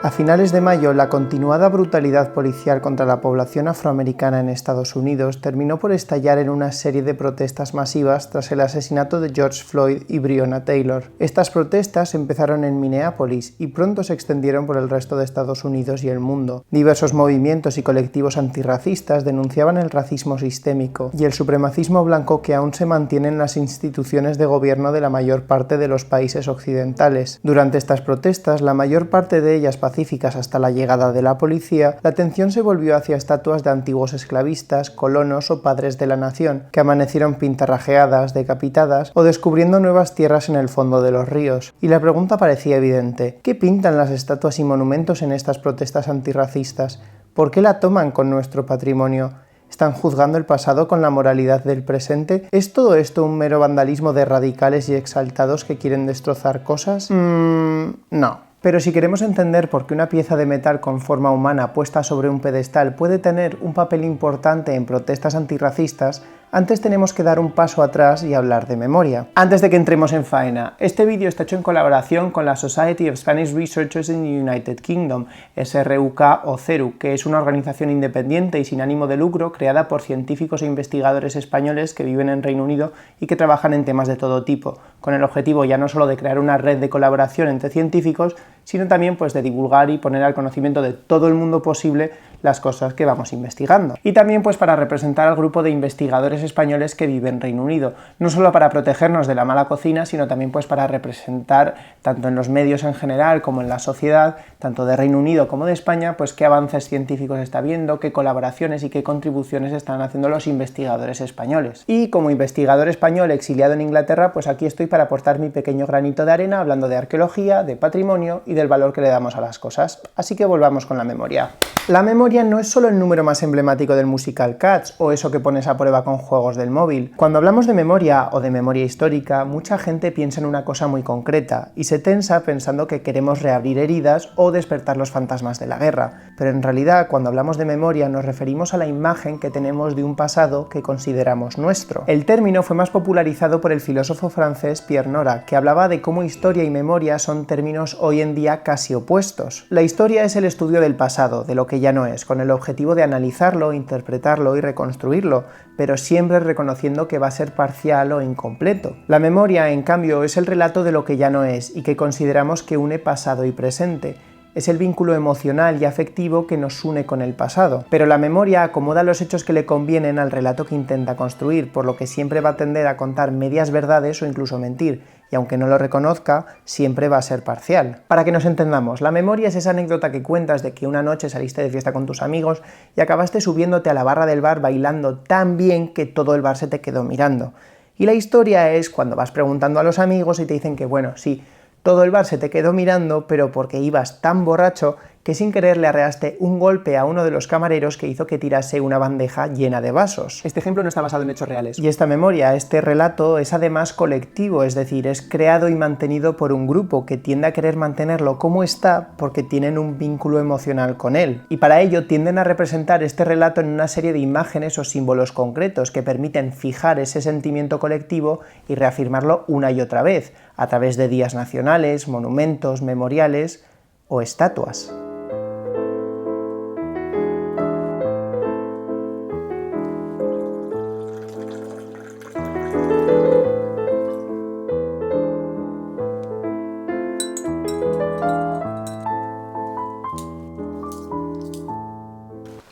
A finales de mayo, la continuada brutalidad policial contra la población afroamericana en Estados Unidos terminó por estallar en una serie de protestas masivas tras el asesinato de George Floyd y Breonna Taylor. Estas protestas empezaron en Minneapolis y pronto se extendieron por el resto de Estados Unidos y el mundo. Diversos movimientos y colectivos antirracistas denunciaban el racismo sistémico y el supremacismo blanco que aún se mantiene en las instituciones de gobierno de la mayor parte de los países occidentales. Durante estas protestas, la mayor parte de ellas pacíficas hasta la llegada de la policía, la atención se volvió hacia estatuas de antiguos esclavistas, colonos o padres de la nación, que amanecieron pintarrajeadas, decapitadas o descubriendo nuevas tierras en el fondo de los ríos. Y la pregunta parecía evidente: ¿qué pintan las estatuas y monumentos en estas protestas antirracistas? ¿Por qué la toman con nuestro patrimonio? ¿Están juzgando el pasado con la moralidad del presente? ¿Es todo esto un mero vandalismo de radicales y exaltados que quieren destrozar cosas? No. Pero si queremos entender por qué una pieza de metal con forma humana puesta sobre un pedestal puede tener un papel importante en protestas antirracistas, antes tenemos que dar un paso atrás y hablar de memoria. Antes de que entremos en faena, este vídeo está hecho en colaboración con la Society of Spanish Researchers in the United Kingdom, SRUK o CERU, que es una organización independiente y sin ánimo de lucro creada por científicos e investigadores españoles que viven en Reino Unido y que trabajan en temas de todo tipo, con el objetivo ya no solo de crear una red de colaboración entre científicos, sino también de divulgar y poner al conocimiento de todo el mundo posible las cosas que vamos investigando. Y también para representar al grupo de investigadores españoles que viven en Reino Unido, no solo para protegernos de la mala cocina, sino también para representar, tanto en los medios en general como en la sociedad, tanto de Reino Unido como de España, qué avances científicos está habiendo, qué colaboraciones y qué contribuciones están haciendo los investigadores españoles. Y como investigador español exiliado en Inglaterra, aquí estoy para aportar mi pequeño granito de arena hablando de arqueología, de patrimonio y del valor que le damos a las cosas. Así que volvamos con la memoria. La memoria no es solo el número más emblemático del musical Cats o eso que pones a prueba con juegos del móvil. Cuando hablamos de memoria o de memoria histórica, mucha gente piensa en una cosa muy concreta y se tensa pensando que queremos reabrir heridas o despertar los fantasmas de la guerra. Pero en realidad, cuando hablamos de memoria, nos referimos a la imagen que tenemos de un pasado que consideramos nuestro. El término fue más popularizado por el filósofo francés Pierre Nora, que hablaba de cómo historia y memoria son términos hoy en día casi opuestos. La historia es el estudio del pasado, de lo que ya no es, con el objetivo de analizarlo, interpretarlo y reconstruirlo, pero siempre reconociendo que va a ser parcial o incompleto. La memoria, en cambio, es el relato de lo que ya no es y que consideramos que une pasado y presente. Es el vínculo emocional y afectivo que nos une con el pasado. Pero la memoria acomoda los hechos que le convienen al relato que intenta construir, por lo que siempre va a tender a contar medias verdades o incluso mentir, y aunque no lo reconozca, siempre va a ser parcial. Para que nos entendamos, la memoria es esa anécdota que cuentas de que una noche saliste de fiesta con tus amigos y acabaste subiéndote a la barra del bar bailando tan bien que todo el bar se te quedó mirando. Y la historia es cuando vas preguntando a los amigos y te dicen que bueno, sí, todo el bar se te quedó mirando, pero porque ibas tan borracho que sin querer le arreaste un golpe a uno de los camareros que hizo que tirase una bandeja llena de vasos. Este ejemplo no está basado en hechos reales. Y esta memoria, este relato, es además colectivo, es decir, es creado y mantenido por un grupo que tiende a querer mantenerlo como está porque tienen un vínculo emocional con él. Y para ello tienden a representar este relato en una serie de imágenes o símbolos concretos que permiten fijar ese sentimiento colectivo y reafirmarlo una y otra vez, a través de días nacionales, monumentos, memoriales o estatuas.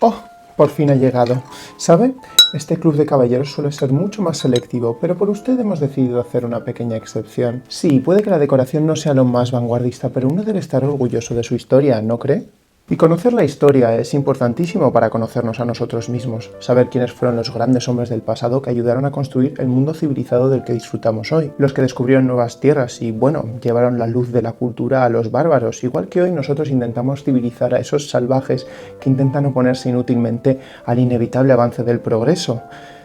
¡Oh! Por fin ha llegado. ¿Sabe? Este club de caballeros suele ser mucho más selectivo, pero por usted hemos decidido hacer una pequeña excepción. Sí, puede que la decoración no sea lo más vanguardista, pero uno debe estar orgulloso de su historia, ¿no cree? Y conocer la historia es importantísimo para conocernos a nosotros mismos, saber quiénes fueron los grandes hombres del pasado que ayudaron a construir el mundo civilizado del que disfrutamos hoy, los que descubrieron nuevas tierras y, llevaron la luz de la cultura a los bárbaros, igual que hoy nosotros intentamos civilizar a esos salvajes que intentan oponerse inútilmente al inevitable avance del progreso.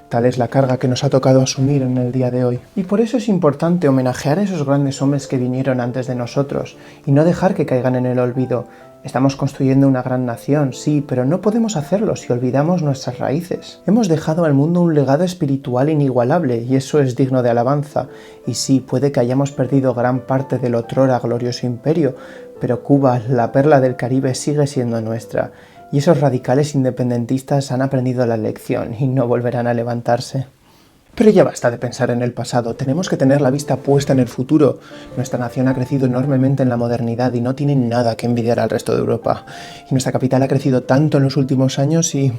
Tal es la carga que nos ha tocado asumir en el día de hoy. Y por eso es importante homenajear a esos grandes hombres que vinieron antes de nosotros y no dejar que caigan en el olvido. Estamos construyendo una gran nación, sí, pero no podemos hacerlo si olvidamos nuestras raíces. Hemos dejado al mundo un legado espiritual inigualable y eso es digno de alabanza. Y sí, puede que hayamos perdido gran parte del otrora glorioso imperio, pero Cuba, la perla del Caribe, sigue siendo nuestra. Y esos radicales independentistas han aprendido la lección y no volverán a levantarse. Pero ya basta de pensar en el pasado, tenemos que tener la vista puesta en el futuro. Nuestra nación ha crecido enormemente en la modernidad y no tiene nada que envidiar al resto de Europa. Y nuestra capital ha crecido tanto en los últimos años y...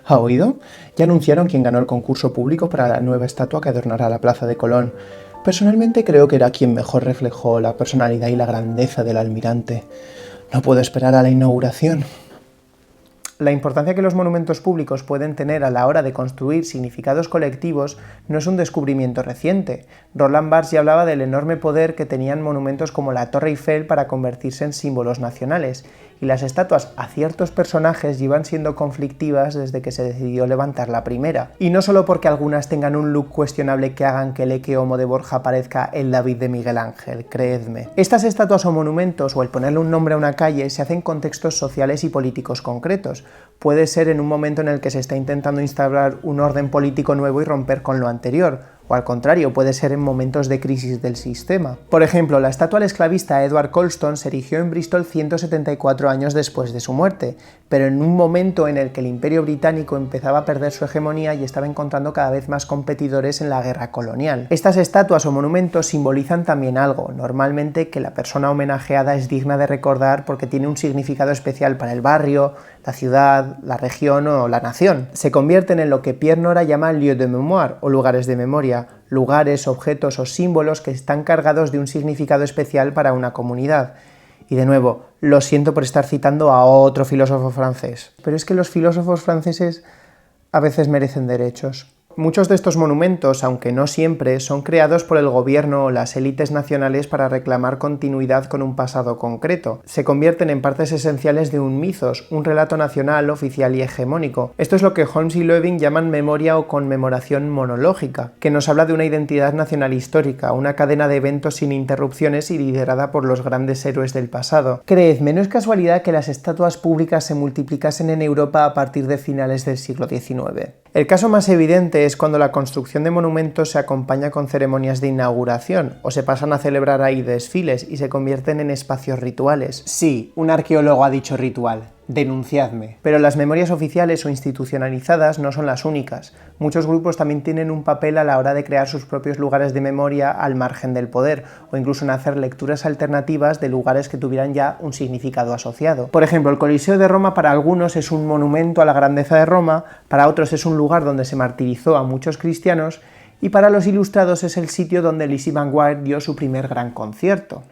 ¿ha oído? Ya anunciaron quién ganó el concurso público para la nueva estatua que adornará la Plaza de Colón. Personalmente creo que era quien mejor reflejó la personalidad y la grandeza del almirante. No puedo esperar a la inauguración. La importancia que los monumentos públicos pueden tener a la hora de construir significados colectivos no es un descubrimiento reciente. Roland Barthes ya hablaba del enorme poder que tenían monumentos como la Torre Eiffel para convertirse en símbolos nacionales, y las estatuas a ciertos personajes llevan siendo conflictivas desde que se decidió levantar la primera. Y no solo porque algunas tengan un look cuestionable que hagan que el Ecce Homo de Borja parezca el David de Miguel Ángel, creedme. Estas estatuas o monumentos, o el ponerle un nombre a una calle, se hacen en contextos sociales y políticos concretos. Puede ser en un momento en el que se está intentando instaurar un orden político nuevo y romper con lo anterior, o al contrario, puede ser en momentos de crisis del sistema. Por ejemplo, la estatua al esclavista Edward Colston se erigió en Bristol 174 años después de su muerte, pero en un momento en el que el Imperio Británico empezaba a perder su hegemonía y estaba encontrando cada vez más competidores en la guerra colonial. Estas estatuas o monumentos simbolizan también algo, normalmente que la persona homenajeada es digna de recordar porque tiene un significado especial para el barrio, la ciudad, la región o la nación. Se convierten en lo que Pierre Nora llama lieux de mémoire o lugares de memoria, lugares, objetos o símbolos que están cargados de un significado especial para una comunidad. Y de nuevo, lo siento por estar citando a otro filósofo francés, pero es que los filósofos franceses a veces merecen derechos. Muchos de estos monumentos, aunque no siempre, son creados por el gobierno o las élites nacionales para reclamar continuidad con un pasado concreto. Se convierten en partes esenciales de un mitos, un relato nacional, oficial y hegemónico. Esto es lo que Holmes y Levin llaman memoria o conmemoración monológica, que nos habla de una identidad nacional histórica, una cadena de eventos sin interrupciones y liderada por los grandes héroes del pasado. Creedme, no es casualidad que las estatuas públicas se multiplicasen en Europa a partir de finales del siglo XIX. El caso más evidente es cuando la construcción de monumentos se acompaña con ceremonias de inauguración, o se pasan a celebrar ahí desfiles y se convierten en espacios rituales. Sí, un arqueólogo ha dicho ritual. Denunciadme. Pero las memorias oficiales o institucionalizadas no son las únicas. Muchos grupos también tienen un papel a la hora de crear sus propios lugares de memoria al margen del poder, o incluso en hacer lecturas alternativas de lugares que tuvieran ya un significado asociado. Por ejemplo, el Coliseo de Roma para algunos es un monumento a la grandeza de Roma, para otros es un lugar donde se martirizó a muchos cristianos, y para los ilustrados es el sitio donde Lizzie McGuire dio su primer gran concierto.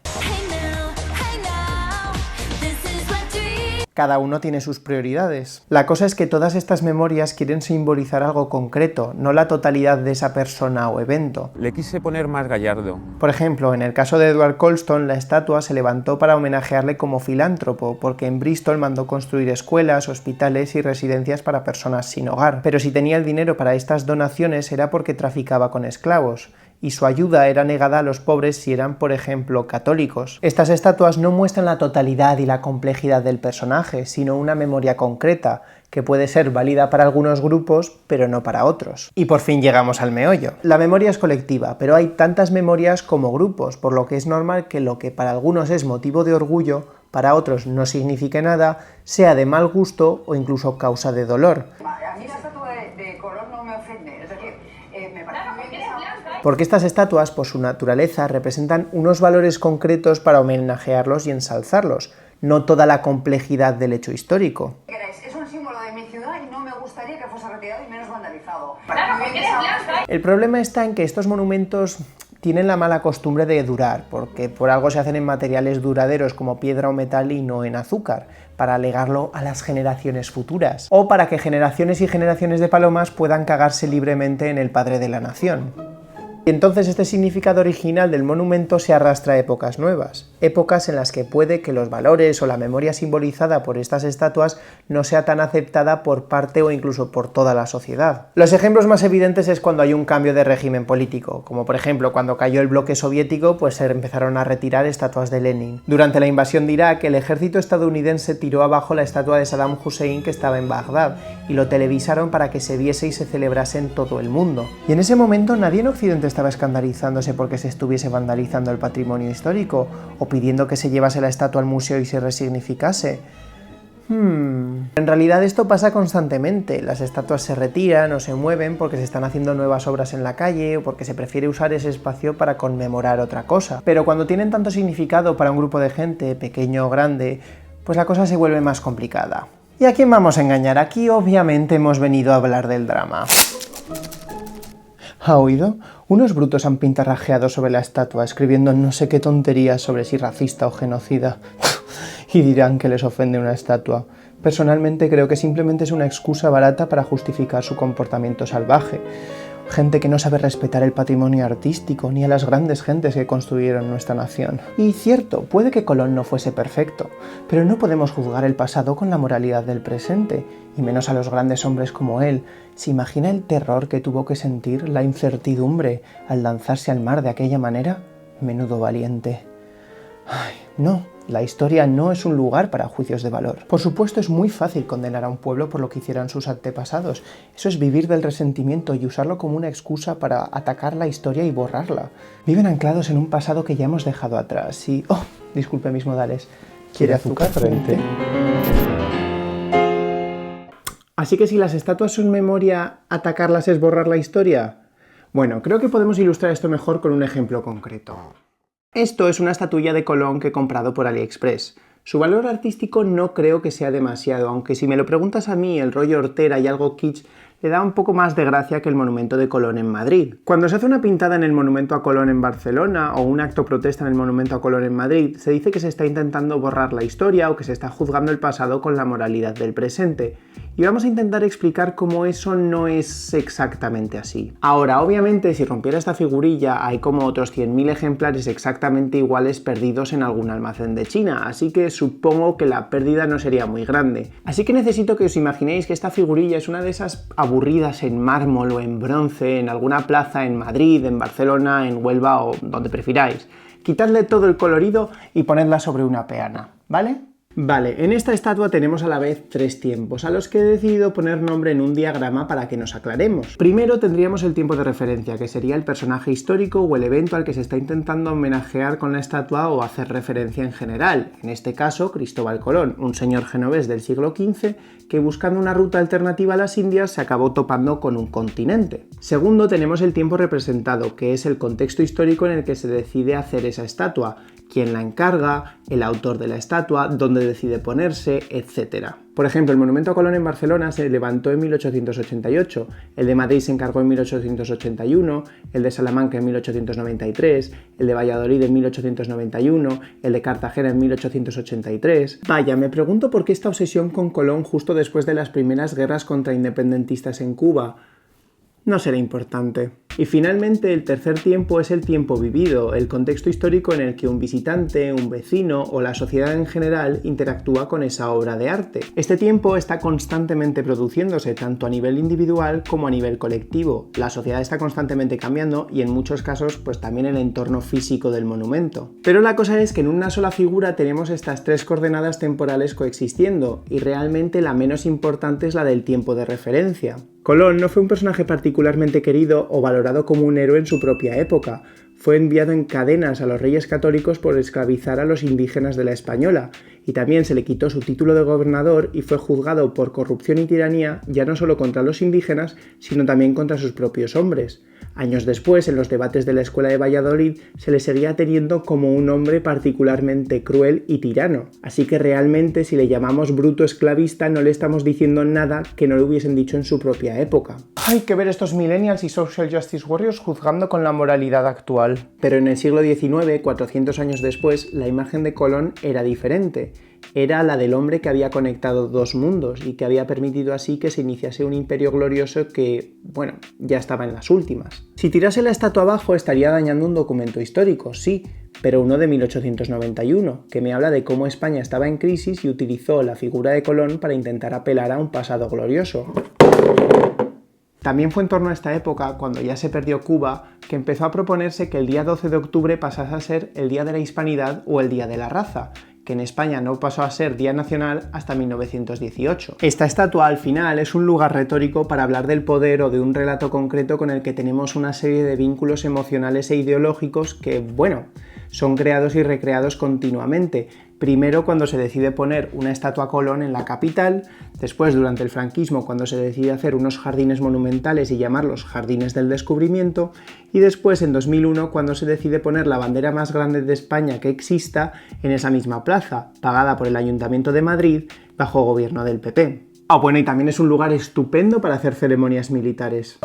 Cada uno tiene sus prioridades. La cosa es que todas estas memorias quieren simbolizar algo concreto, no la totalidad de esa persona o evento. Le quise poner más gallardo. Por ejemplo, en el caso de Edward Colston, la estatua se levantó para homenajearle como filántropo, porque en Bristol mandó construir escuelas, hospitales y residencias para personas sin hogar. Pero si tenía el dinero para estas donaciones era porque traficaba con esclavos, y su ayuda era negada a los pobres si eran, por ejemplo, católicos. Estas estatuas no muestran la totalidad y la complejidad del personaje, sino una memoria concreta, que puede ser válida para algunos grupos, pero no para otros. Y por fin llegamos al meollo. La memoria es colectiva, pero hay tantas memorias como grupos, por lo que es normal que lo que para algunos es motivo de orgullo, para otros no signifique nada, sea de mal gusto o incluso causa de dolor. A mí la estatua de Colón no me ofende, es decir, me parece muy bien que porque estas estatuas, por su naturaleza, representan unos valores concretos para homenajearlos y ensalzarlos, no toda la complejidad del hecho histórico. Es un símbolo de mi ciudad y no me gustaría que fuese retirado y menos vandalizado. El problema está en que estos monumentos tienen la mala costumbre de durar, porque por algo se hacen en materiales duraderos como piedra o metal y no en azúcar, para legarlo a las generaciones futuras, o para que generaciones y generaciones de palomas puedan cagarse libremente en el padre de la nación. Y entonces este significado original del monumento se arrastra a épocas nuevas. épocas en las que puede que los valores o la memoria simbolizada por estas estatuas no sea tan aceptada por parte o incluso por toda la sociedad. Los ejemplos más evidentes es cuando hay un cambio de régimen político, como por ejemplo cuando cayó el bloque soviético, pues se empezaron a retirar estatuas de Lenin. Durante la invasión de Irak, el ejército estadounidense tiró abajo la estatua de Saddam Hussein que estaba en Bagdad y lo televisaron para que se viese y se celebrase en todo el mundo. Y en ese momento nadie en Occidente estaba escandalizándose porque se estuviese vandalizando el patrimonio histórico o pidiendo que se llevase la estatua al museo y se resignificase. En realidad esto pasa constantemente, las estatuas se retiran o se mueven porque se están haciendo nuevas obras en la calle o porque se prefiere usar ese espacio para conmemorar otra cosa. Pero cuando tienen tanto significado para un grupo de gente, pequeño o grande, pues la cosa se vuelve más complicada. ¿Y a quién vamos a engañar? Aquí obviamente hemos venido a hablar del drama. ¿Ha oído? Unos brutos han pintarrajeado sobre la estatua, escribiendo no sé qué tonterías sobre si racista o genocida. Y dirán que les ofende una estatua. Personalmente creo que simplemente es una excusa barata para justificar su comportamiento salvaje. Gente que no sabe respetar el patrimonio artístico ni a las grandes gentes que construyeron nuestra nación. Y cierto, puede que Colón no fuese perfecto, pero no podemos juzgar el pasado con la moralidad del presente, y menos a los grandes hombres como él. ¿Se imagina el terror que tuvo que sentir, la incertidumbre, al lanzarse al mar de aquella manera? Menudo valiente. Ay, no. La historia no es un lugar para juicios de valor. Por supuesto, es muy fácil condenar a un pueblo por lo que hicieran sus antepasados. Eso es vivir del resentimiento y usarlo como una excusa para atacar la historia y borrarla. Viven anclados en un pasado que ya hemos dejado atrás y... ¡Oh! Disculpe mis modales. ¿Quiere azúcar frente? Así que si las estatuas son memoria, ¿atacarlas es borrar la historia? Bueno, creo que podemos ilustrar esto mejor con un ejemplo concreto. Esto es una estatuilla de Colón que he comprado por AliExpress. Su valor artístico no creo que sea demasiado, aunque si me lo preguntas a mí, el rollo hortera y algo kitsch le da un poco más de gracia que el monumento de Colón en Madrid. Cuando se hace una pintada en el monumento a Colón en Barcelona o un acto protesta en el monumento a Colón en Madrid, se dice que se está intentando borrar la historia o que se está juzgando el pasado con la moralidad del presente. Y vamos a intentar explicar cómo eso no es exactamente así. Ahora, obviamente, si rompiera esta figurilla, hay como otros 100.000 ejemplares exactamente iguales perdidos en algún almacén de China, así que supongo que la pérdida no sería muy grande. Así que necesito que os imaginéis que esta figurilla es una de esas aburridas en mármol o en bronce en alguna plaza en Madrid, en Barcelona, en Huelva o donde prefiráis. Quitadle todo el colorido y ponedla sobre una peana, ¿vale? Vale, en esta estatua tenemos a la vez tres tiempos, a los que he decidido poner nombre en un diagrama para que nos aclaremos. Primero tendríamos el tiempo de referencia, que sería el personaje histórico o el evento al que se está intentando homenajear con la estatua o hacer referencia en general. En este caso, Cristóbal Colón, un señor genovés del siglo XV que buscando una ruta alternativa a las Indias se acabó topando con un continente. Segundo, tenemos el tiempo representado, que es el contexto histórico en el que se decide hacer esa estatua, quién la encarga, el autor de la estatua, dónde decide ponerse, etc. Por ejemplo, el monumento a Colón en Barcelona se levantó en 1888, el de Madrid se encargó en 1881, el de Salamanca en 1893, el de Valladolid en 1891, el de Cartagena en 1883... Vaya, me pregunto por qué esta obsesión con Colón justo después de las primeras guerras contra independentistas en Cuba. No será importante. Y finalmente el tercer tiempo es el tiempo vivido, el contexto histórico en el que un visitante, un vecino o la sociedad en general interactúa con esa obra de arte. Este tiempo está constantemente produciéndose tanto a nivel individual como a nivel colectivo. La sociedad está constantemente cambiando y en muchos casos pues también el entorno físico del monumento. Pero la cosa es que en una sola figura tenemos estas tres coordenadas temporales coexistiendo y realmente la menos importante es la del tiempo de referencia. Colón no fue un personaje particularmente querido o valorado como un héroe en su propia época. Fue enviado en cadenas a los reyes católicos por esclavizar a los indígenas de la Española, y también se le quitó su título de gobernador y fue juzgado por corrupción y tiranía ya no solo contra los indígenas, sino también contra sus propios hombres. Años después, en los debates de la Escuela de Valladolid, se le seguía teniendo como un hombre particularmente cruel y tirano. Así que realmente, si le llamamos bruto esclavista, no le estamos diciendo nada que no le hubiesen dicho en su propia época. Hay que ver estos millennials y social justice warriors juzgando con la moralidad actual. Pero en el siglo XIX, 400 años después, la imagen de Colón era diferente. era la del hombre que había conectado dos mundos y que había permitido así que se iniciase un imperio glorioso que, bueno, ya estaba en las últimas. Si tirase la estatua abajo estaría dañando un documento histórico, sí, pero uno de 1891, que me habla de cómo España estaba en crisis y utilizó la figura de Colón para intentar apelar a un pasado glorioso. También fue en torno a esta época, cuando ya se perdió Cuba, que empezó a proponerse que el día 12 de octubre pasase a ser el Día de la Hispanidad o el Día de la Raza, que en España no pasó a ser Día Nacional hasta 1918. Esta estatua, al final, es un lugar retórico para hablar del poder o de un relato concreto con el que tenemos una serie de vínculos emocionales e ideológicos que, bueno, son creados y recreados continuamente. Primero cuando se decide poner una estatua a Colón en la capital, después durante el franquismo cuando se decide hacer unos jardines monumentales y llamarlos Jardines del Descubrimiento, y después en 2001 cuando se decide poner la bandera más grande de España que exista en esa misma plaza, pagada por el Ayuntamiento de Madrid bajo gobierno del PP. Ah, bueno, y también es un lugar estupendo para hacer ceremonias militares.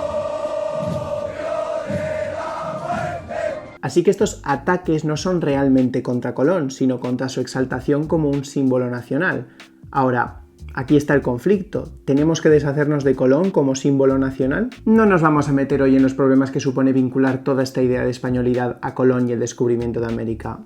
Así que estos ataques no son realmente contra Colón, sino contra su exaltación como un símbolo nacional. Ahora, aquí está el conflicto. ¿Tenemos que deshacernos de Colón como símbolo nacional? No nos vamos a meter hoy en los problemas que supone vincular toda esta idea de españolidad a Colón y el descubrimiento de América.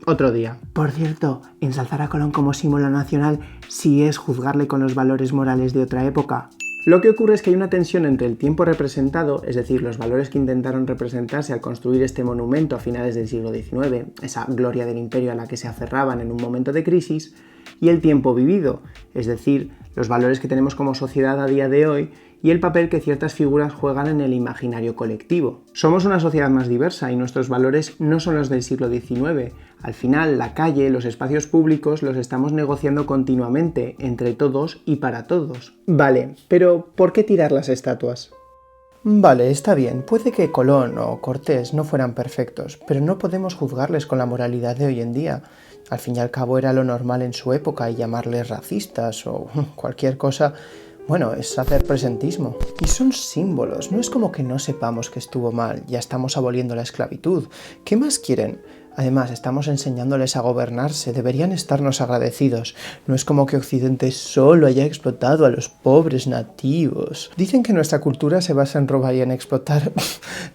Otro día. Por cierto, ensalzar a Colón como símbolo nacional sí es juzgarle con los valores morales de otra época. Lo que ocurre es que hay una tensión entre el tiempo representado, es decir, los valores que intentaron representarse al construir este monumento a finales del siglo XIX, esa gloria del imperio a la que se aferraban en un momento de crisis, y el tiempo vivido, es decir, los valores que tenemos como sociedad a día de hoy y el papel que ciertas figuras juegan en el imaginario colectivo. Somos una sociedad más diversa y nuestros valores no son los del siglo XIX. Al final, la calle, los espacios públicos los estamos negociando continuamente, entre todos y para todos. Vale, pero ¿por qué tirar las estatuas? Vale, está bien, puede que Colón o Cortés no fueran perfectos, pero no podemos juzgarles con la moralidad de hoy en día. Al fin y al cabo era lo normal en su época y llamarles racistas o cualquier cosa, bueno, es hacer presentismo. Y son símbolos, no es como que no sepamos que estuvo mal, ya estamos aboliendo la esclavitud. ¿Qué más quieren? Además, estamos enseñándoles a gobernarse, deberían estarnos agradecidos. No es como que Occidente solo haya explotado a los pobres nativos. Dicen que nuestra cultura se basa en robar y en explotar.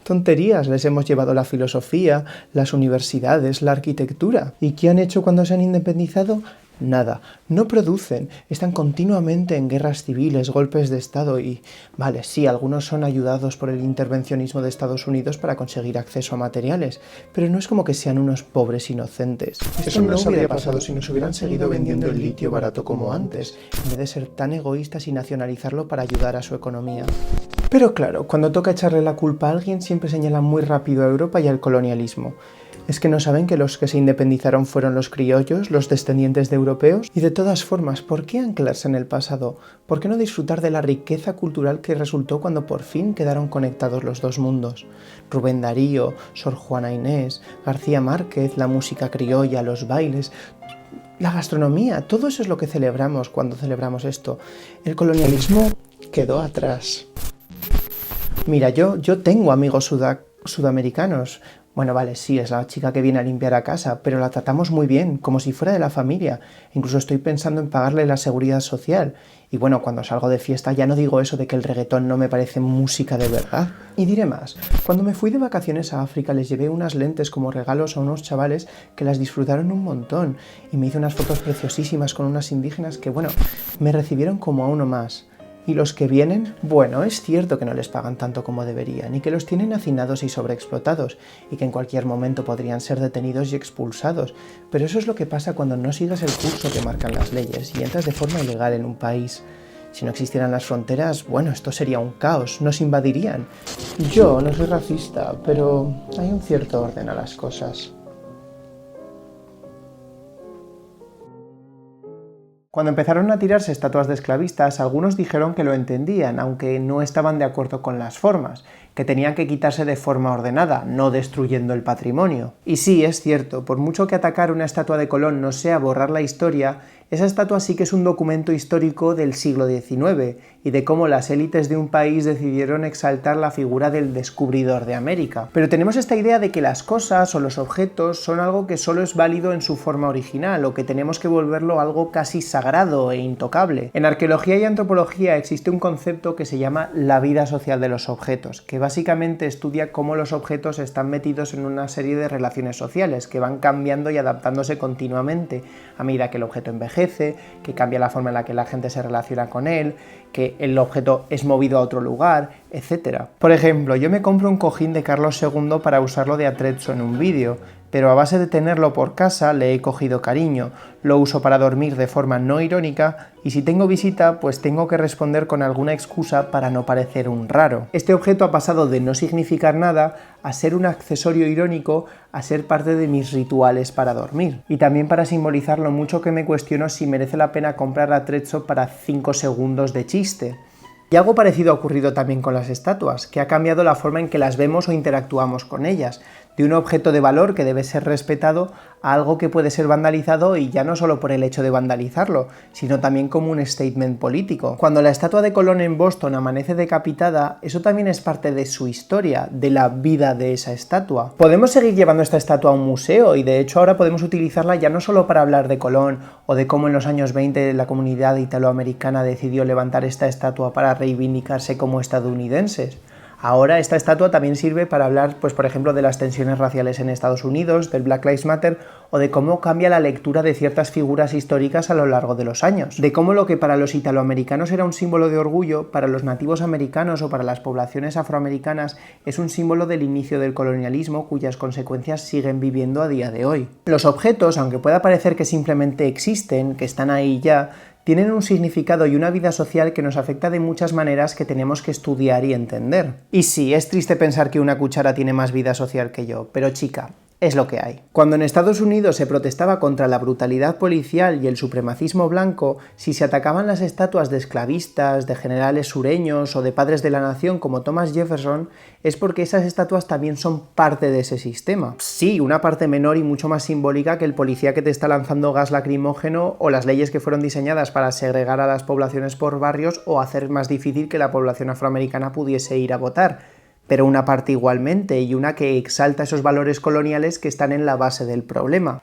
Tonterías, les hemos llevado la filosofía, las universidades, la arquitectura. ¿Y qué han hecho cuando se han independizado? Nada, no producen, están continuamente en guerras civiles, golpes de Estado y... Vale, sí, algunos son ayudados por el intervencionismo de Estados Unidos para conseguir acceso a materiales, pero no es como que sean unos pobres inocentes. Eso no hubiera pasado si nos hubieran seguido vendiendo el litio barato como antes, en vez de ser tan egoístas y nacionalizarlo para ayudar a su economía. Pero claro, cuando toca echarle la culpa a alguien siempre señalan muy rápido a Europa y al colonialismo. ¿Es que no saben que los que se independizaron fueron los criollos, los descendientes de europeos? Y de todas formas, ¿por qué anclarse en el pasado? ¿Por qué no disfrutar de la riqueza cultural que resultó cuando por fin quedaron conectados los dos mundos? Rubén Darío, Sor Juana Inés, García Márquez, la música criolla, los bailes... La gastronomía, todo eso es lo que celebramos cuando celebramos esto. El colonialismo quedó atrás. Mira, yo tengo amigos sudamericanos. Bueno, vale, sí, es la chica que viene a limpiar a casa, pero la tratamos muy bien, como si fuera de la familia. Incluso estoy pensando en pagarle la seguridad social. Y bueno, cuando salgo de fiesta ya no digo eso de que el reggaetón no me parece música de verdad. Y diré más, cuando me fui de vacaciones a África les llevé unas lentes como regalos a unos chavales que las disfrutaron un montón. Y me hice unas fotos preciosísimas con unas indígenas que, bueno, me recibieron como a uno más. ¿Y los que vienen? Bueno, es cierto que no les pagan tanto como deberían y que los tienen hacinados y sobreexplotados y que en cualquier momento podrían ser detenidos y expulsados, pero eso es lo que pasa cuando no sigas el curso que marcan las leyes y entras de forma ilegal en un país. Si no existieran las fronteras, bueno, esto sería un caos, nos invadirían. Yo no soy racista, pero hay un cierto orden a las cosas. Cuando empezaron a tirarse estatuas de esclavistas, algunos dijeron que lo entendían, aunque no estaban de acuerdo con las formas, que tenían que quitarse de forma ordenada, no destruyendo el patrimonio. Y sí, es cierto, por mucho que atacar una estatua de Colón no sea borrar la historia, Esa estatua sí que es un documento histórico del siglo XIX y de cómo las élites de un país decidieron exaltar la figura del descubridor de América. Pero tenemos esta idea de que las cosas o los objetos son algo que solo es válido en su forma original o que tenemos que volverlo algo casi sagrado e intocable. En arqueología y antropología existe un concepto que se llama la vida social de los objetos, que básicamente estudia cómo los objetos están metidos en una serie de relaciones sociales que van cambiando y adaptándose continuamente a medida que el objeto envejece, que cambia la forma en la que la gente se relaciona con él, que el objeto es movido a otro lugar, etc. Por ejemplo, yo me compro un cojín de Carlos II para usarlo de atrezzo en un vídeo, pero a base de tenerlo por casa le he cogido cariño, lo uso para dormir de forma no irónica y si tengo visita pues tengo que responder con alguna excusa para no parecer un raro. Este objeto ha pasado de no significar nada a ser un accesorio irónico, a ser parte de mis rituales para dormir. Y también para simbolizar lo mucho que me cuestiono si merece la pena comprar atrezzo para 5 segundos de chiste. Y algo parecido ha ocurrido también con las estatuas, que ha cambiado la forma en que las vemos o interactuamos con ellas, de un objeto de valor que debe ser respetado a algo que puede ser vandalizado y ya no solo por el hecho de vandalizarlo, sino también como un statement político. Cuando la estatua de Colón en Boston amanece decapitada, eso también es parte de su historia, de la vida de esa estatua. Podemos seguir llevando esta estatua a un museo y de hecho ahora podemos utilizarla ya no solo para hablar de Colón o de cómo en los años 20 la comunidad italoamericana decidió levantar esta estatua para reivindicarse como estadounidenses. Ahora esta estatua también sirve para hablar, pues por ejemplo, de las tensiones raciales en Estados Unidos, del Black Lives Matter o de cómo cambia la lectura de ciertas figuras históricas a lo largo de los años. De cómo lo que para los italoamericanos era un símbolo de orgullo, para los nativos americanos o para las poblaciones afroamericanas es un símbolo del inicio del colonialismo cuyas consecuencias siguen viviendo a día de hoy. Los objetos, aunque pueda parecer que simplemente existen, que están ahí ya, tienen un significado y una vida social que nos afecta de muchas maneras que tenemos que estudiar y entender. Y sí, es triste pensar que una cuchara tiene más vida social que yo, pero chica, es lo que hay. Cuando en Estados Unidos se protestaba contra la brutalidad policial y el supremacismo blanco, si se atacaban las estatuas de esclavistas, de generales sureños o de padres de la nación como Thomas Jefferson, es porque esas estatuas también son parte de ese sistema. Sí, una parte menor y mucho más simbólica que el policía que te está lanzando gas lacrimógeno o las leyes que fueron diseñadas para segregar a las poblaciones por barrios o hacer más difícil que la población afroamericana pudiese ir a votar. Pero una parte igualmente, y una que exalta esos valores coloniales que están en la base del problema.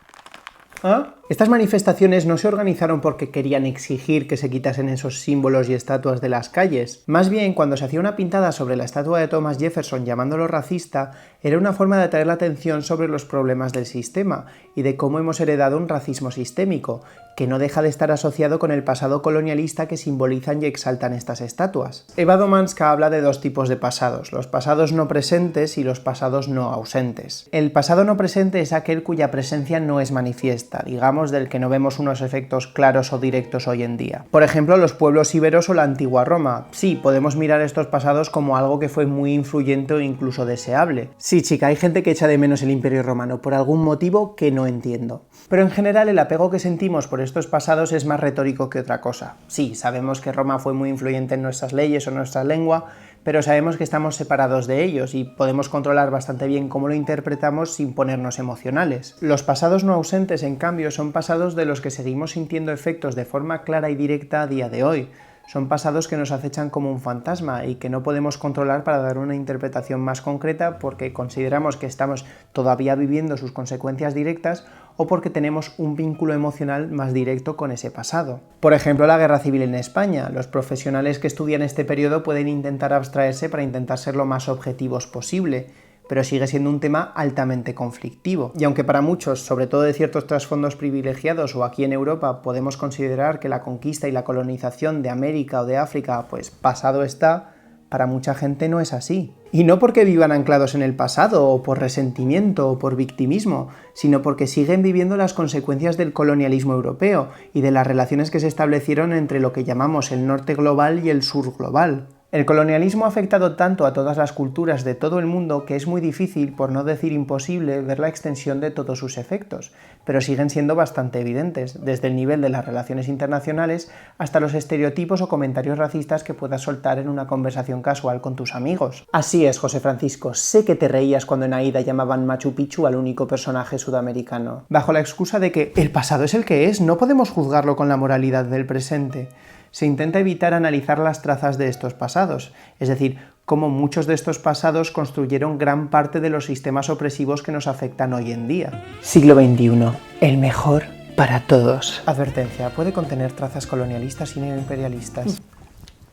¿Ah? Estas manifestaciones no se organizaron porque querían exigir que se quitasen esos símbolos y estatuas de las calles. Más bien, cuando se hacía una pintada sobre la estatua de Thomas Jefferson llamándolo racista, era una forma de atraer la atención sobre los problemas del sistema y de cómo hemos heredado un racismo sistémico, que no deja de estar asociado con el pasado colonialista que simbolizan y exaltan estas estatuas. Eva Domanska habla de dos tipos de pasados, los pasados no presentes y los pasados no ausentes. El pasado no presente es aquel cuya presencia no es manifiesta, digamos del que no vemos unos efectos claros o directos hoy en día. Por ejemplo, los pueblos íberos o la antigua Roma. Sí, podemos mirar estos pasados como algo que fue muy influyente o incluso deseable. Sí, chica, hay gente que echa de menos el Imperio Romano por algún motivo que no entiendo. Pero en general el apego que sentimos por estos pasados es más retórico que otra cosa. Sí, sabemos que Roma fue muy influyente en nuestras leyes o nuestra lengua, pero sabemos que estamos separados de ellos y podemos controlar bastante bien cómo lo interpretamos sin ponernos emocionales. Los pasados no ausentes, en cambio, son pasados de los que seguimos sintiendo efectos de forma clara y directa a día de hoy. Son pasados que nos acechan como un fantasma y que no podemos controlar para dar una interpretación más concreta porque consideramos que estamos todavía viviendo sus consecuencias directas o porque tenemos un vínculo emocional más directo con ese pasado. Por ejemplo, la Guerra Civil en España. Los profesionales que estudian este periodo pueden intentar abstraerse para intentar ser lo más objetivos posible, pero sigue siendo un tema altamente conflictivo. Y aunque para muchos, sobre todo de ciertos trasfondos privilegiados o aquí en Europa, podemos considerar que la conquista y la colonización de América o de África, pues pasado está, para mucha gente no es así. Y no porque vivan anclados en el pasado, o por resentimiento, o por victimismo, sino porque siguen viviendo las consecuencias del colonialismo europeo y de las relaciones que se establecieron entre lo que llamamos el norte global y el sur global. El colonialismo ha afectado tanto a todas las culturas de todo el mundo que es muy difícil, por no decir imposible, ver la extensión de todos sus efectos, pero siguen siendo bastante evidentes, desde el nivel de las relaciones internacionales hasta los estereotipos o comentarios racistas que puedas soltar en una conversación casual con tus amigos. Así es, José Francisco, sé que te reías cuando en Aida llamaban Machu Picchu al único personaje sudamericano, bajo la excusa de que el pasado es el que es, no podemos juzgarlo con la moralidad del presente. Se intenta evitar analizar las trazas de estos pasados, es decir, cómo muchos de estos pasados construyeron gran parte de los sistemas opresivos que nos afectan hoy en día. Siglo XXI, el mejor para todos. Advertencia, puede contener trazas colonialistas y neoimperialistas.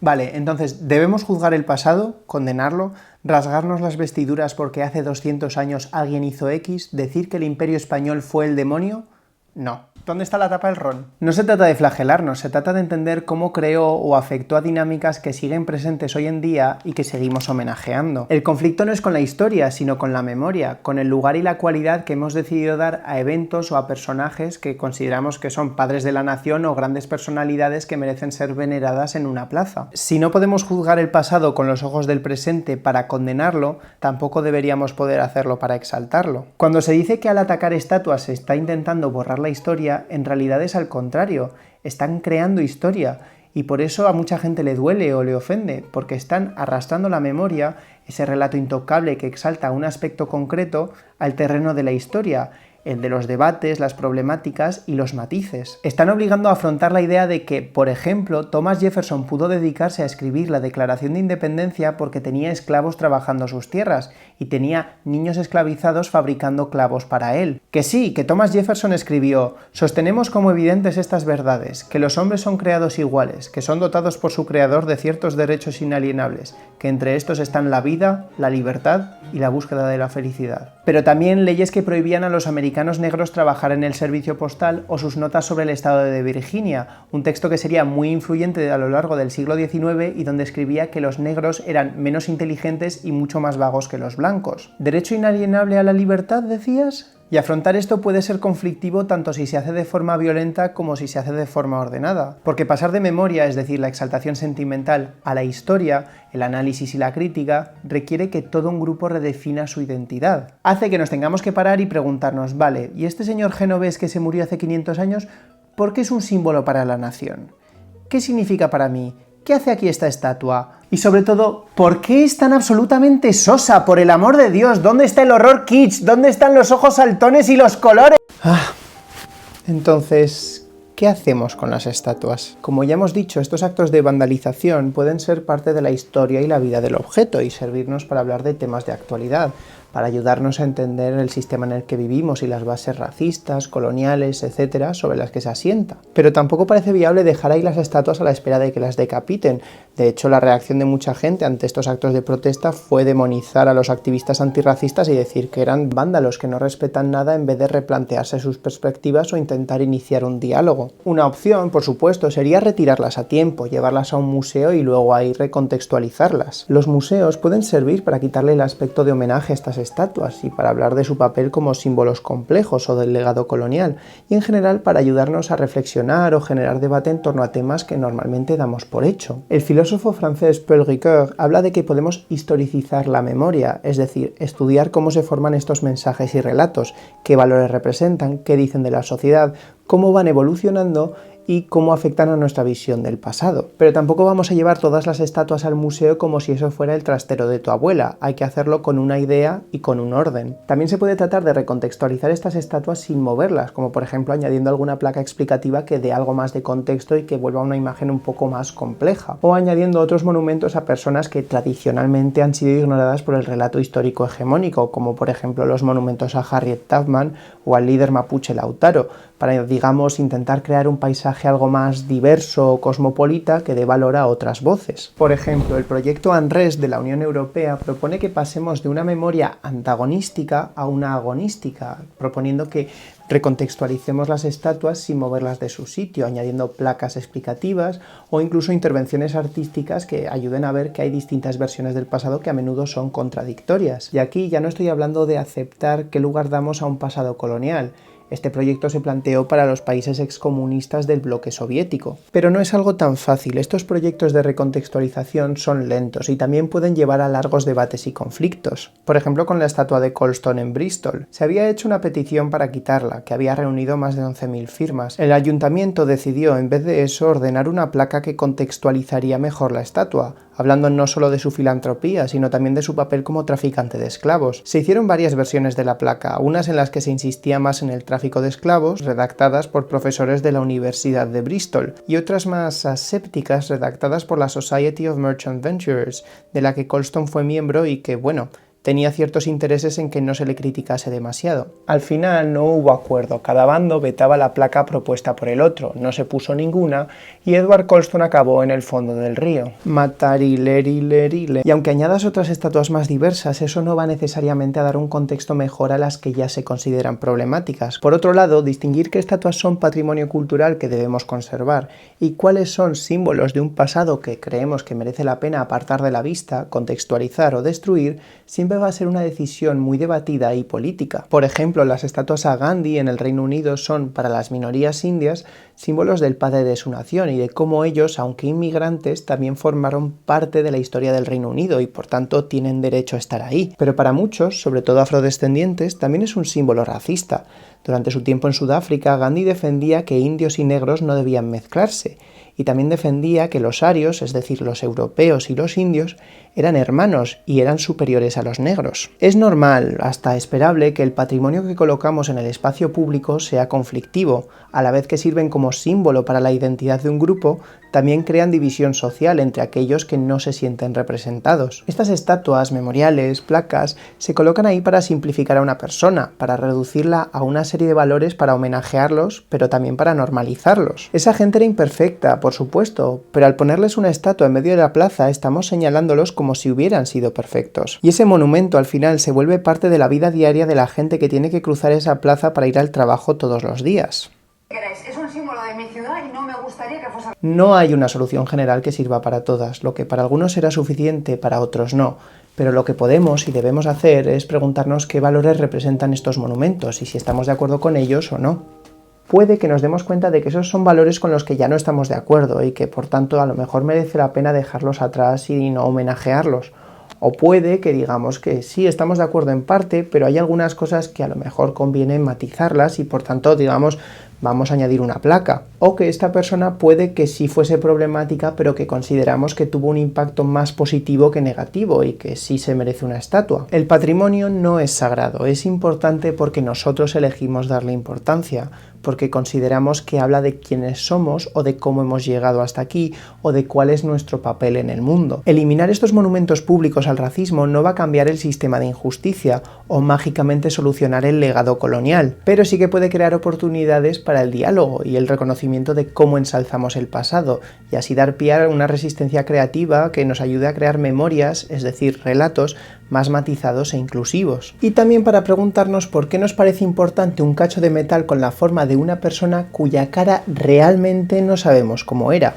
Vale, entonces, ¿debemos juzgar el pasado, condenarlo, rasgarnos las vestiduras porque hace 200 años alguien hizo X, decir que el Imperio Español fue el demonio? No. ¿Dónde está la tapa del ron? No se trata de flagelarnos, se trata de entender cómo creó o afectó a dinámicas que siguen presentes hoy en día y que seguimos homenajeando. El conflicto no es con la historia, sino con la memoria, con el lugar y la cualidad que hemos decidido dar a eventos o a personajes que consideramos que son padres de la nación o grandes personalidades que merecen ser veneradas en una plaza. Si no podemos juzgar el pasado con los ojos del presente para condenarlo, tampoco deberíamos poder hacerlo para exaltarlo. Cuando se dice que al atacar estatuas se está intentando borrar la historia, en realidad es al contrario, están creando historia y por eso a mucha gente le duele o le ofende, porque están arrastrando la memoria, ese relato intocable que exalta un aspecto concreto, al terreno de la historia, el de los debates, las problemáticas y los matices. Están obligando a afrontar la idea de que, por ejemplo, Thomas Jefferson pudo dedicarse a escribir la Declaración de Independencia porque tenía esclavos trabajando sus tierras y tenía niños esclavizados fabricando clavos para él. Que sí, que Thomas Jefferson escribió: sostenemos como evidentes estas verdades, que los hombres son creados iguales, que son dotados por su creador de ciertos derechos inalienables, que entre estos están la vida, la libertad y la búsqueda de la felicidad. Pero también leyes que prohibían a los americanos negros trabajar en el servicio postal o sus notas sobre el estado de Virginia, un texto que sería muy influyente a lo largo del siglo XIX y donde escribía que los negros eran menos inteligentes y mucho más vagos que los blancos. ¿Derecho inalienable a la libertad, decías? Y afrontar esto puede ser conflictivo tanto si se hace de forma violenta como si se hace de forma ordenada. Porque pasar de memoria, es decir, la exaltación sentimental, a la historia, el análisis y la crítica, requiere que todo un grupo redefina su identidad. Hace que nos tengamos que parar y preguntarnos, vale, ¿y este señor genovés que se murió hace 500 años, por qué es un símbolo para la nación? ¿Qué significa para mí? ¿Qué hace aquí esta estatua? Y sobre todo, ¿por qué es tan absolutamente sosa? Por el amor de Dios, ¿dónde está el horror kitsch? ¿Dónde están los ojos saltones y los colores? Entonces, ¿qué hacemos con las estatuas? Como ya hemos dicho, estos actos de vandalización pueden ser parte de la historia y la vida del objeto y servirnos para hablar de temas de actualidad, para ayudarnos a entender el sistema en el que vivimos y las bases racistas, coloniales, etcétera, sobre las que se asienta. Pero tampoco parece viable dejar ahí las estatuas a la espera de que las decapiten. De hecho, la reacción de mucha gente ante estos actos de protesta fue demonizar a los activistas antirracistas y decir que eran vándalos que no respetan nada en vez de replantearse sus perspectivas o intentar iniciar un diálogo. Una opción, por supuesto, sería retirarlas a tiempo, llevarlas a un museo y luego ahí recontextualizarlas. Los museos pueden servir para quitarle el aspecto de homenaje a estas estatuas y para hablar de su papel como símbolos complejos o del legado colonial y en general para ayudarnos a reflexionar o generar debate en torno a temas que normalmente damos por hecho. El filósofo francés Paul Ricoeur habla de que podemos historicizar la memoria, es decir, estudiar cómo se forman estos mensajes y relatos, qué valores representan, qué dicen de la sociedad, cómo van evolucionando y cómo afectan a nuestra visión del pasado. Pero tampoco vamos a llevar todas las estatuas al museo como si eso fuera el trastero de tu abuela, hay que hacerlo con una idea y con un orden. También se puede tratar de recontextualizar estas estatuas sin moverlas, como por ejemplo añadiendo alguna placa explicativa que dé algo más de contexto y que vuelva a una imagen un poco más compleja, o añadiendo otros monumentos a personas que tradicionalmente han sido ignoradas por el relato histórico hegemónico, como por ejemplo los monumentos a Harriet Tubman o al líder mapuche Lautaro, para, digamos, intentar crear un paisaje algo más diverso o cosmopolita que dé valor a otras voces. Por ejemplo, el proyecto ANRES de la Unión Europea propone que pasemos de una memoria antagonística a una agonística, proponiendo que recontextualicemos las estatuas sin moverlas de su sitio, añadiendo placas explicativas o incluso intervenciones artísticas que ayuden a ver que hay distintas versiones del pasado que a menudo son contradictorias. Y aquí ya no estoy hablando de aceptar qué lugar damos a un pasado colonial. Este proyecto se planteó para los países excomunistas del bloque soviético. Pero no es algo tan fácil, estos proyectos de recontextualización son lentos y también pueden llevar a largos debates y conflictos. Por ejemplo, con la estatua de Colston en Bristol. Se había hecho una petición para quitarla, que había reunido más de 11.000 firmas. El ayuntamiento decidió, en vez de eso, ordenar una placa que contextualizaría mejor la estatua, hablando no solo de su filantropía, sino también de su papel como traficante de esclavos. Se hicieron varias versiones de la placa, unas en las que se insistía más en el tráfico de esclavos, redactadas por profesores de la Universidad de Bristol, y otras más asépticas, redactadas por la Society of Merchant Venturers, de la que Colston fue miembro y que, bueno, tenía ciertos intereses en que no se le criticase demasiado. Al final no hubo acuerdo, cada bando vetaba la placa propuesta por el otro, no se puso ninguna y Edward Colston acabó en el fondo del río. Matarilerile. Y aunque añadas otras estatuas más diversas, eso no va necesariamente a dar un contexto mejor a las que ya se consideran problemáticas. Por otro lado, distinguir qué estatuas son patrimonio cultural que debemos conservar y cuáles son símbolos de un pasado que creemos que merece la pena apartar de la vista, contextualizar o destruir, siempre va a ser una decisión muy debatida y política. Por ejemplo, las estatuas a Gandhi en el Reino Unido son, para las minorías indias, símbolos del padre de su nación y de cómo ellos, aunque inmigrantes, también formaron parte de la historia del Reino Unido y por tanto tienen derecho a estar ahí. Pero para muchos, sobre todo afrodescendientes, también es un símbolo racista. Durante su tiempo en Sudáfrica, Gandhi defendía que indios y negros no debían mezclarse, y también defendía que los arios, es decir, los europeos y los indios, eran hermanos y eran superiores a los negros. Es normal, hasta esperable, que el patrimonio que colocamos en el espacio público sea conflictivo, a la vez que sirven como símbolo para la identidad de un grupo, también crean división social entre aquellos que no se sienten representados. Estas estatuas, memoriales, placas, se colocan ahí para simplificar a una persona, para reducirla a una serie de valores para homenajearlos, pero también para normalizarlos. Esa gente era imperfecta, por supuesto, pero al ponerles una estatua en medio de la plaza estamos señalándolos como si hubieran sido perfectos. Y ese monumento al final se vuelve parte de la vida diaria de la gente que tiene que cruzar esa plaza para ir al trabajo todos los días. Es un símbolo de mi ciudad y no me gustaría que fuese... No hay una solución general que sirva para todas. Lo que para algunos será suficiente, para otros no. Pero lo que podemos y debemos hacer es preguntarnos qué valores representan estos monumentos y si estamos de acuerdo con ellos o no. Puede que nos demos cuenta de que esos son valores con los que ya no estamos de acuerdo y que por tanto a lo mejor merece la pena dejarlos atrás y no homenajearlos. O puede que digamos que sí, estamos de acuerdo en parte, pero hay algunas cosas que a lo mejor conviene matizarlas y por tanto, digamos, vamos a añadir una placa. O que esta persona puede que sí fuese problemática, pero que consideramos que tuvo un impacto más positivo que negativo y que sí se merece una estatua. El patrimonio no es sagrado, es importante porque nosotros elegimos darle importancia, porque consideramos que habla de quiénes somos o de cómo hemos llegado hasta aquí o de cuál es nuestro papel en el mundo. Eliminar estos monumentos públicos al racismo no va a cambiar el sistema de injusticia o mágicamente solucionar el legado colonial, pero sí que puede crear oportunidades para el diálogo y el reconocimiento de cómo ensalzamos el pasado y así dar pie a una resistencia creativa que nos ayude a crear memorias, es decir, relatos más matizados e inclusivos. Y también para preguntarnos por qué nos parece importante un cacho de metal con la forma de una persona cuya cara realmente no sabemos cómo era.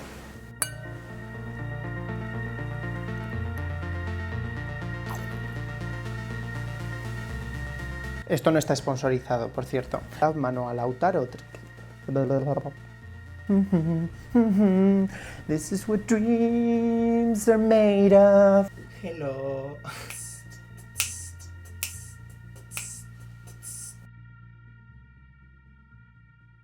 Esto no está sponsorizado, por cierto. Mano a Lautaro. This is what dreams are made of. Hello.